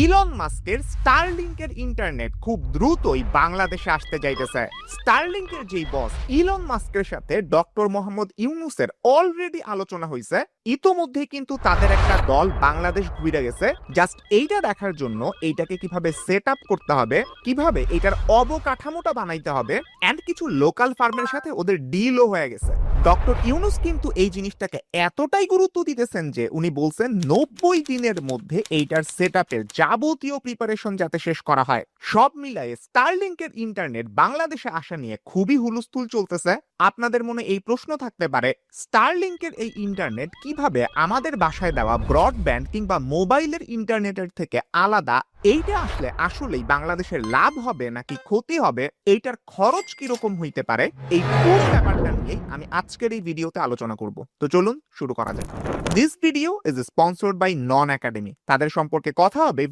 Elon মাস্কের স্টারলিংকের internet খুব দ্রুতই বাংলাদেশে আসতে যাইতেছে। স্টারলিংকের যেই বস ইলন মাস্কের সাথে ডক্টর মোহাম্মদ ইউনুসের অলরেডি আলোচনা হয়েছে। ইতোমধ্যেই কিন্তু তাদের একটা দল বাংলাদেশ ঘুরে গেছে জাস্ট এইটা দেখার জন্য এইটাকে কিভাবে সেট আপ করতে হবে, কিভাবে এটার অবকাঠামোটা বানাইতে হবে, এন্ড কিছু লোকাল ফার্মের সাথে ওদের ডিলও হয়ে গেছে। ডক্টর ইউনুস কিন্তু এই জিনিসটাকে এতটাই গুরুত্ব দিতেছেন যে উনি বলছেন 90 দিনের মধ্যে এইটার সেটআপের যাবতীয় প্রিপারেশন যাতে শেষ করা হয়। সব মিলায়ে স্টারলিংকের ইন্টারনেট বাংলাদেশে আসা নিয়ে খুবই হুলস্থুল চলতেছে। আপনাদের মনে এই প্রশ্ন থাকতে পারে, স্টারলিংকের এই ইন্টারনেট কিভাবে আমাদের বাসায় দেওয়া ব্রডব্যান্ড কিংবা মোবাইলের ইন্টারনেটের থেকে আলাদা? এইটা আসলে আসলেই বাংলাদেশের লাভ হবে নাকি ক্ষতি হবে, এইটার খরচ কিরকম হইতে পারে, এই পুরো ব্যাপারটা নিয়ে আমি আজকের এই ভিডিওতে আলোচনা করব। তো চলুন শুরু করা যাক। This video is sponsored by non academy. তাদের সম্পর্কে কথা হবে